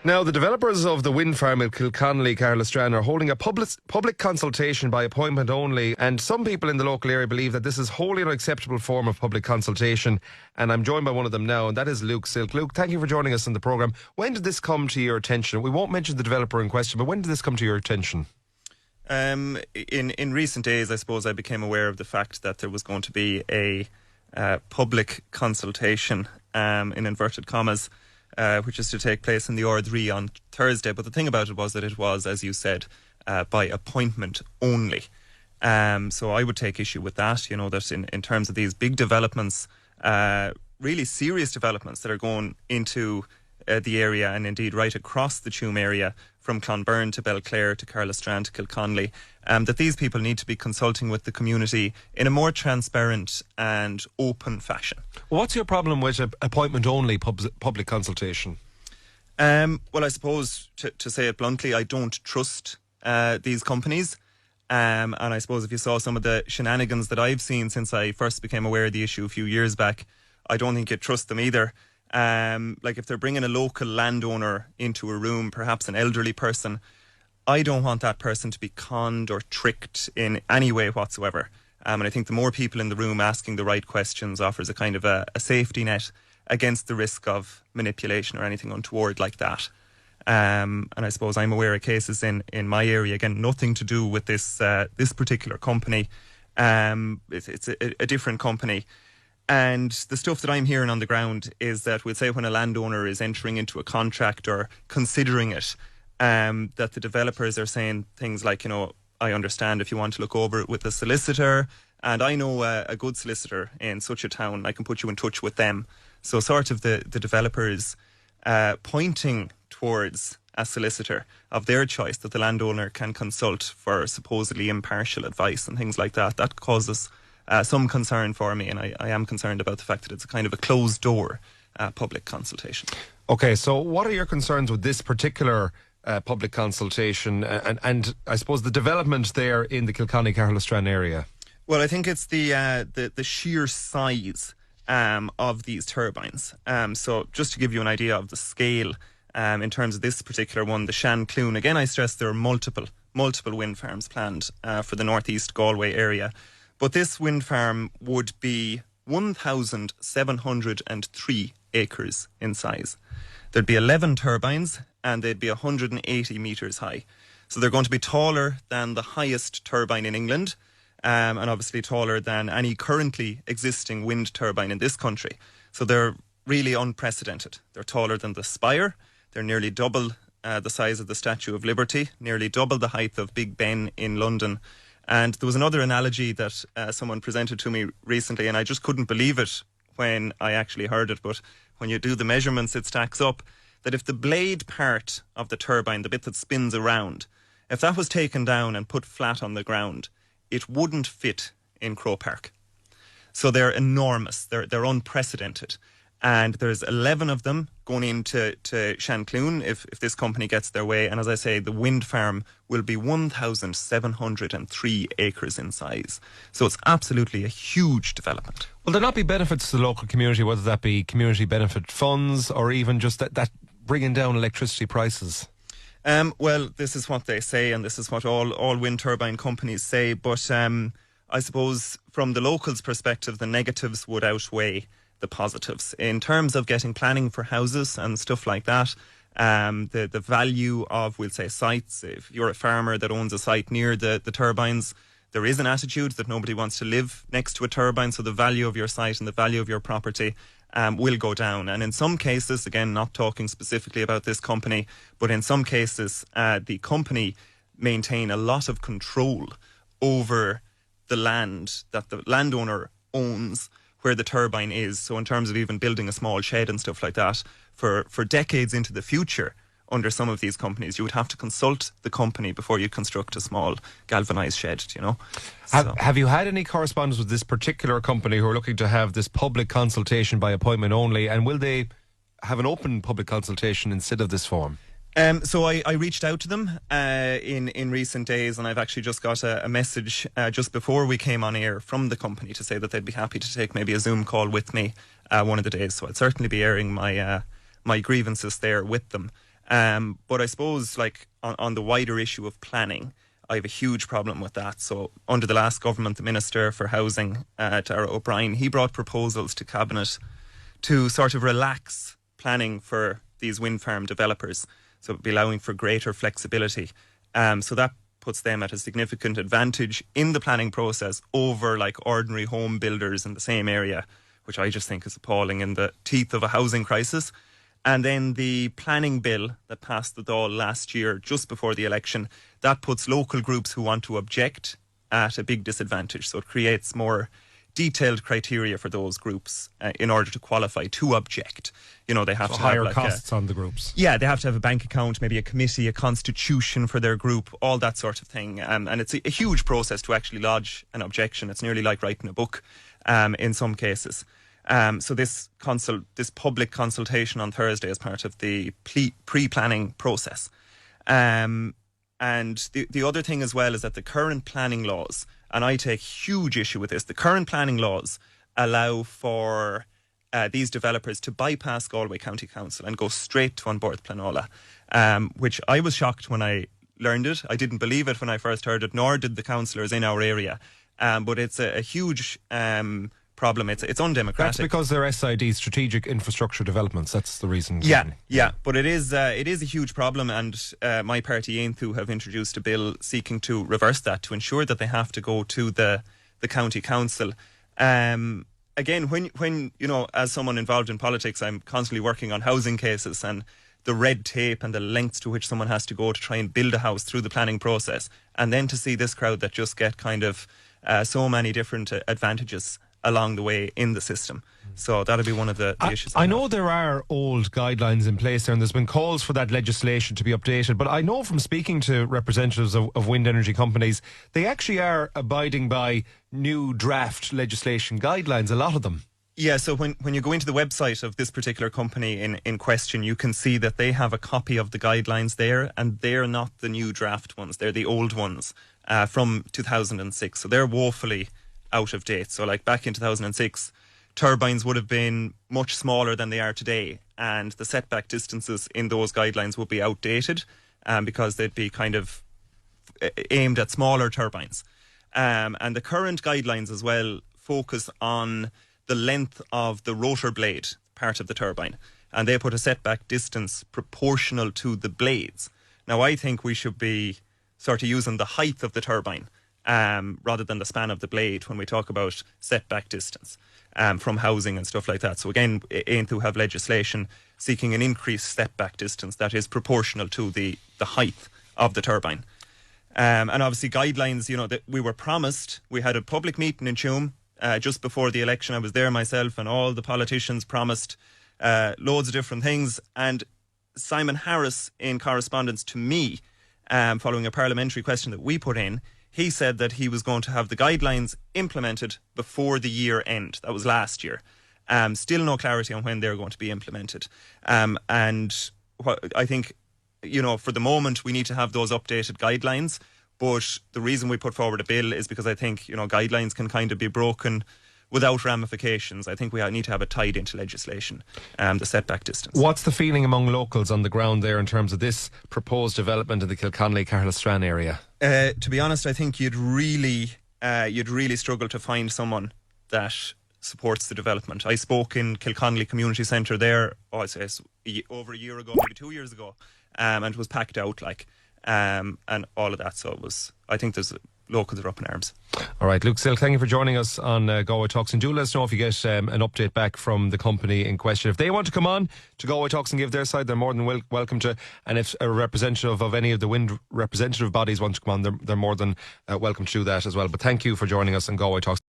Now, the developers of the wind farm at Kilconnelly, Carlistran, are holding a public consultation by appointment only, and some people in the local area believe that this is wholly unacceptable form of public consultation, and I'm joined by one of them now, and that is Luke Silke. Luke, thank you for joining us on the programme. When did this come to your attention? We won't mention the developer in question, but when did this come to your attention? In recent days, I suppose I became aware of the fact that there was going to be a public consultation, in inverted commas, which is to take place in the Ard-Rí on Thursday. But the thing about it was that it was, as you said, by appointment only. So I would take issue with that, that in terms of these big developments, really serious developments that are going into the area and indeed right across the Tuam area, from Clonberne to Belclare to Carlistran to Kilconnelly, that these people need to be consulting with the community in a more transparent and open fashion. What's your problem with appointment-only public consultation? Well, I suppose, to say it bluntly, I don't trust these companies. And I suppose if you saw some of the shenanigans that I've seen since I first became aware of the issue a few years back, I don't think you'd trust them either. Like if they're bringing a local landowner into a room, perhaps an elderly person, I don't want that person to be conned or tricked in any way whatsoever. And I think the more people in the room asking the right questions offers a kind of a safety net against the risk of manipulation or anything untoward like that. And I suppose I'm aware of cases in my area, again, nothing to do with this particular company. It's a different company. And the stuff that I'm hearing on the ground is that we'll say when a landowner is entering into a contract or considering it, that the developers are saying things like, I understand if you want to look over it with a solicitor, and I know a good solicitor in such a town, I can put you in touch with them. So sort of the developers pointing towards a solicitor of their choice that the landowner can consult for supposedly impartial advice and things like that. That causes some concern for me, and I am concerned about the fact that it's a kind of a closed door public consultation. Okay, so what are your concerns with this particular public consultation and I suppose the development there in the Kilconnelly-Carlistran area? Well, I think it's the sheer size of these turbines. So just to give you an idea of the scale, in terms of this particular one, the Shancloon, again I stress there are multiple wind farms planned for the northeast Galway area. But this wind farm would be 1,703 acres in size. There'd be 11 turbines and they'd be 180 metres high. So they're going to be taller than the highest turbine in England, and obviously taller than any currently existing wind turbine in this country. So they're really unprecedented. They're taller than the Spire. They're nearly double the size of the Statue of Liberty, nearly double the height of Big Ben in London. And there was another analogy that someone presented to me recently, and I just couldn't believe it when I actually heard it. But when you do the measurements, it stacks up that if the blade part of the turbine, the bit that spins around, if that was taken down and put flat on the ground, it wouldn't fit in Croke Park. So they're enormous. They're unprecedented. And there's 11 of them going into Shancloon if this company gets their way. And as I say, the wind farm will be 1,703 acres in size. So it's absolutely a huge development. Will there not be benefits to the local community, whether that be community benefit funds or even just that bringing down electricity prices? Well, this is what they say, and this is what all wind turbine companies say. But I suppose from the locals' perspective, the negatives would outweigh the positives in terms of getting planning for houses and stuff like that. The value of, we'll say, sites. If you're a farmer that owns a site near the turbines, there is an attitude that nobody wants to live next to a turbine. So the value of your site and the value of your property will go down. And in some cases, again, not talking specifically about this company, but in some cases, the company maintain a lot of control over the land that the landowner owns where the turbine is. So in terms of even building a small shed and stuff like that, for decades into the future, under some of these companies, you would have to consult the company before you construct a small galvanised shed, Have you had any correspondence with this particular company who are looking to have this public consultation by appointment only, and will they have an open public consultation instead of this form? So I reached out to them in recent days, and I've actually just got a message just before we came on air from the company to say that they'd be happy to take maybe a Zoom call with me one of the days. So I'd certainly be airing my grievances there with them. But I suppose, like, on the wider issue of planning, I have a huge problem with that. So under the last government, the Minister for Housing, Tara O'Brien, he brought proposals to Cabinet to sort of relax planning for these wind farm developers. So it'd be allowing for greater flexibility. So that puts them at a significant advantage in the planning process over like ordinary home builders in the same area, which I just think is appalling in the teeth of a housing crisis. And then the planning bill that passed the Dáil last year, just before the election, that puts local groups who want to object at a big disadvantage. So it creates more detailed criteria for those groups in order to qualify to object. You know, they have to higher have costs on the groups. Yeah, they have to have a bank account, maybe a committee, a constitution for their group, all that sort of thing. And it's a huge process to actually lodge an objection. It's nearly like writing a book in some cases. So this public consultation on Thursday is part of the pre-planning process. And the other thing as well is that the current planning laws, and I take huge issue with this, the current planning laws allow for these developers to bypass Galway County Council and go straight to An Bord Pleanála, which I was shocked when I learned it. I didn't believe it when I first heard it, nor did the councillors in our area. But it's a huge problem. It's undemocratic. That's because they're SID, strategic infrastructure developments. That's the reason. Yeah. But it is a huge problem, and my party Aontú have introduced a bill seeking to reverse that, to ensure that they have to go to the county council. Again, when you know, as someone involved in politics, I'm constantly working on housing cases and the red tape and the lengths to which someone has to go to try and build a house through the planning process, and then to see this crowd that just get kind of so many different advantages along the way in the system. So that'll be one of the issues. I know there are old guidelines in place there, and there's been calls for that legislation to be updated, but I know from speaking to representatives of wind energy companies, they actually are abiding by new draft legislation guidelines, a lot of them. Yeah, so when you go into the website of this particular company in question, you can see that they have a copy of the guidelines there, and they're not the new draft ones, they're the old ones from 2006. So they're woefully out of date. So like back in 2006, turbines would have been much smaller than they are today, and the setback distances in those guidelines would be outdated because they'd be kind of aimed at smaller turbines. And the current guidelines as well focus on the length of the rotor blade part of the turbine, and they put a setback distance proportional to the blades. Now I think we should be sort of using the height of the turbine rather than the span of the blade when we talk about setback distance from housing and stuff like that. So again, Aontú have legislation seeking an increased setback distance that is proportional to the height of the turbine. And obviously guidelines, you know, that we were promised. We had a public meeting in Tuam just before the election. I was there myself, and all the politicians promised loads of different things. And Simon Harris, in correspondence to me, following a parliamentary question that we put in, he said that he was going to have the guidelines implemented before the year end. That was last year. Still no clarity on when they're going to be implemented. And I think, you know, for the moment, we need to have those updated guidelines. But the reason we put forward a bill is because I think, you know, guidelines can kind of be broken without ramifications. I think we need to have it tied into legislation, the setback distance. What's the feeling among locals on the ground there in terms of this proposed development in the Kilconnelly-Carlistran area? To be honest, I think you'd really struggle to find someone that supports the development. I spoke in Kilconnelly Community Centre there, I'd say over a year ago, maybe 2 years ago, and it was packed out, like, and all of that. So I think there's locals are up in arms. All right, Luke Silke, thank you for joining us on Galway Talks, and do let us know if you get an update back from the company in question. If they want to come on to Galway Talks and give their side, they're more than welcome to, and if a representative of any of the wind representative bodies want to come on, they're more than welcome to do that as well. But thank you for joining us on Galway Talks.